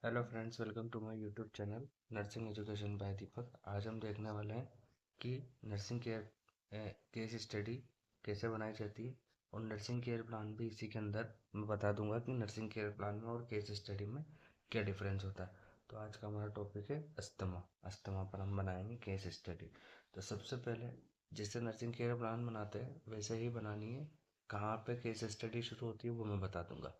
Hello friends, welcome to my YouTube channel nursing education by Deepak. आज हम देखने वाले हैं कि नर्सिंग केयर केस स्टडी कैसे बनाई जाती है और नर्सिंग केयर प्लान भी इसी के अंदर मैं बता दूंगा कि नर्सिंग केयर प्लान में और केस स्टडी में क्या डिफरेंस होता है। तो आज का हमारा टॉपिक है अस्थमा। अस्थमा पर हम बनाएंगे केस स्टडी। तो सबसे पहले जैसे नर्सिंग केयर प्लान बनाते हैं वैसे ही बनानी है। कहाँ पे केस स्टडी शुरू होती है वो मैं बता दूंगा।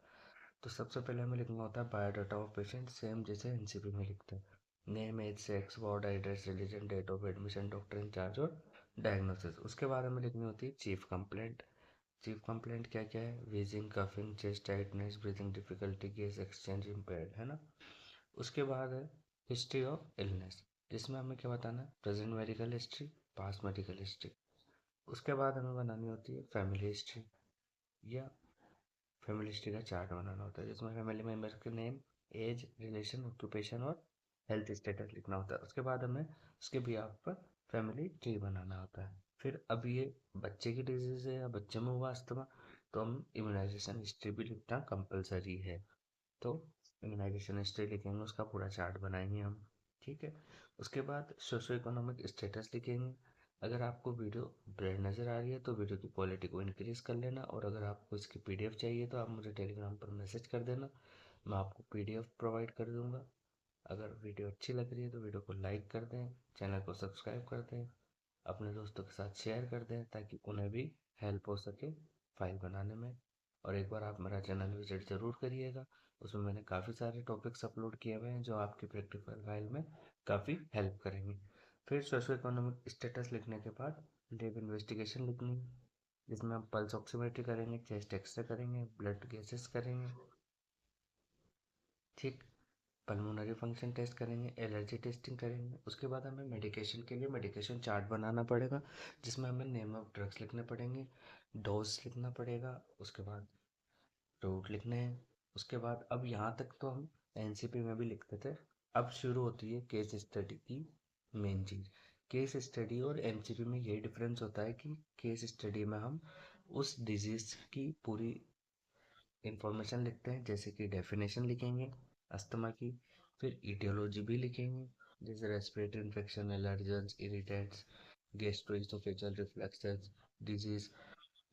तो सबसे पहले हमें लिखना होता है बायोडाटा ऑफ पेशेंट, सेम जैसे एनसीपी में लिखते हैं। Name, age, sex, ward address, religion, date of admission, doctor in charge और डायग्नोसिस। उसके बाद हमें लिखनी होती है चीफ कंप्लेंट। चीफ कंप्लेंट क्या क्या है? Wheezing, coughing, chest tightness, breathing difficulty, gas exchange impaired, है ना। उसके बाद है हिस्ट्री ऑफ इलनेस, जिसमें हमें क्या बताना है? Present medical history, past medical history. उसके बाद हमें बनानी होती है फैमिली हिस्ट्री या फैमिली हिस्ट्री का चार्ट बनाना होता है, जिसमें फैमिली मेम्बर्स के नेम, एज, रिलेशन, ऑक्यूपेशन और हेल्थ स्टेटस लिखना होता है। उसके बाद हमें उसके बिहाफ पर फैमिली ट्री बनाना होता है। फिर अब ये बच्चे की डिजीज है या बच्चे में हुआ अस्थमा, तो हम इम्यूनाइजेशन हिस्ट्री भी लिखना कंपलसरी है। तो इम्यूनाइजेशन हिस्ट्री लिखेंगे, उसका पूरा चार्ट बनाएंगे हम। ठीक है। उसके बाद सोशो इकोनॉमिक स्टेटस लिखेंगे। अगर आपको वीडियो ब्रेड नज़र आ रही है तो वीडियो की क्वालिटी को इंक्रीज़ कर लेना, और अगर आपको इसकी पीडीएफ चाहिए तो आप मुझे टेलीग्राम पर मैसेज कर देना, मैं आपको पीडीएफ प्रोवाइड कर दूंगा। अगर वीडियो अच्छी लग रही है तो वीडियो को लाइक कर दें, चैनल को सब्सक्राइब कर दें, अपने दोस्तों के साथ शेयर कर दें ताकि उन्हें भी हेल्प हो सके फाइल बनाने में। और एक बार आप मेरा चैनल विजिट ज़रूर करिएगा, उसमें मैंने काफ़ी सारे टॉपिक्स अपलोड किए हुए हैं जो आपकी प्रैक्टिकल फाइल में काफ़ी हेल्प करेंगे। फिर सोशो इकोनॉमिक स्टेटस लिखने के बाद लैब इन्वेस्टिगेशन लिखनी है, जिसमें हम पल्स ऑक्सीमेट्री करेंगे, चेस्ट एक्सरे करेंगे, ब्लड गैसेस करेंगे। ठीक। पल्मोनरी फंक्शन टेस्ट करेंगे, एलर्जी टेस्टिंग करेंगे। उसके बाद हमें मेडिकेशन के लिए मेडिकेशन चार्ट बनाना पड़ेगा, जिसमें हमें नेम ऑफ ड्रग्स लिखने पड़ेंगे, डोज लिखना पड़ेगा, उसके बाद रूट लिखने हैं। उसके बाद अब यहाँ तक तो हम एनसीपी में भी लिखते थे। अब शुरू होती है केस स्टडी की मेन चीज़। केस स्टडी और एमसीपी में ये डिफरेंस होता है कि केस स्टडी में हम उस डिजीज़ की पूरी इंफॉर्मेशन लिखते हैं, जैसे कि डेफिनेशन लिखेंगे अस्थमा की, फिर ईटियोलॉजी भी लिखेंगे, जैसे respiratory infection, allergens, irritants, gastroesophageal refluxes disease,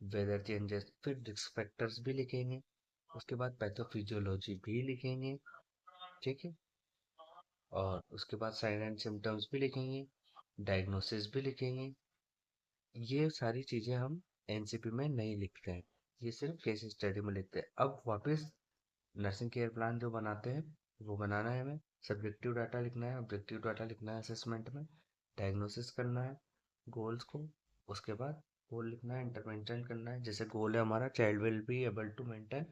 weather changes, फिर रिस्क फैक्टर्स भी लिखेंगे। उसके बाद पैथोफिजियोलॉजी भी लिखेंगे। ठीक है। और उसके बाद साइन एंड सिम्टम्स भी लिखेंगे, डायग्नोसिस भी लिखेंगे। ये सारी चीज़ें हम एनसीपी में नहीं लिखते हैं, ये सिर्फ केस स्टडी में लिखते हैं। अब वापस नर्सिंग केयर प्लान जो बनाते हैं वो बनाना है हमें। सब्जेक्टिव डाटा लिखना है, ऑब्जेक्टिव डाटा लिखना है असेसमेंट में, डायग्नोसिस करना है गोल्स को। उसके बाद गोल लिखना है, इंटरवेंशन करना है। जैसे गोल है हमारा child will be able to maintain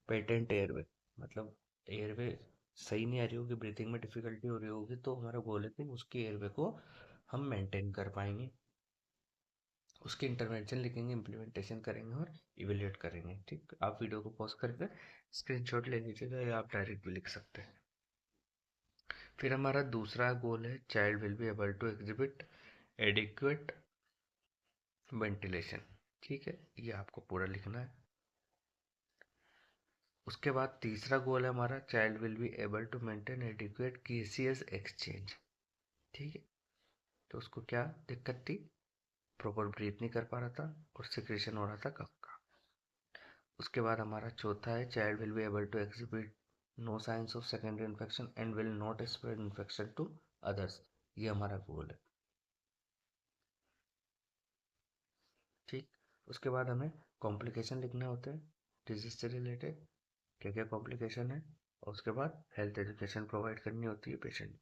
patent airway, मतलब एयरवे सही नहीं आ रही होगी, ब्रीथिंग में डिफिकल्टी हो रही होगी, तो हमारा गोल है कि उसकी एयरवे को हम मेंटेन कर पाएंगे। उसके इंटरवेंशन लिखेंगे, इम्प्लीमेंटेशन करेंगे और इवेल्युएट करेंगे। ठीक, आप वीडियो को पॉज करके स्क्रीनशॉट ले लीजिएगा या आप डायरेक्ट भी लिख सकते हैं। फिर हमारा दूसरा गोल है child will be able to exhibit adequate ventilation. ठीक है, ये आपको पूरा लिखना है। उसके बाद तीसरा गोल है हमारा child will be able to maintain adequate gaseous exchange. ठीक है, तो उसको क्या दिक्कत थी? प्रॉपर ब्रीथ नहीं कर पा रहा था और सिक्रेशन हो रहा था कफ का। उसके बाद हमारा चौथा है child will be able to exhibit no signs of secondary infection and will not spread infection to others. ये हमारा गोल है। ठीक। उसके बाद हमें कॉम्प्लिकेशन लिखने होते हैं डिजीज से रिलेटेड, क्या क्या कॉम्प्लिकेशन है, और उसके बाद हेल्थ एजुकेशन प्रोवाइड करनी होती है पेशेंट।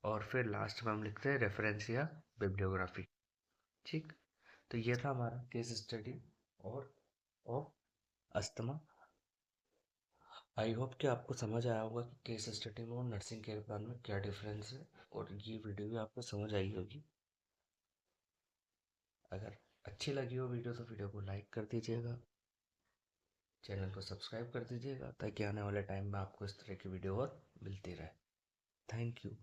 और फिर लास्ट में हम लिखते हैं रेफरेंस या बिब्लियोग्राफी। ठीक। तो ये था हमारा केस स्टडी और ऑफ अस्थमा। आई होप कि आपको समझ आया होगा कि केस स्टडी में और नर्सिंग केयर प्लान में क्या डिफरेंस है, और ये वीडियो भी आपको समझ आई होगी। अगर अच्छी लगी हो वीडियो तो वीडियो को लाइक कर दीजिएगा, चैनल को सब्सक्राइब कर दीजिएगा, ताकि आने वाले टाइम में आपको इस तरह की वीडियो और मिलती रहे। Thank you.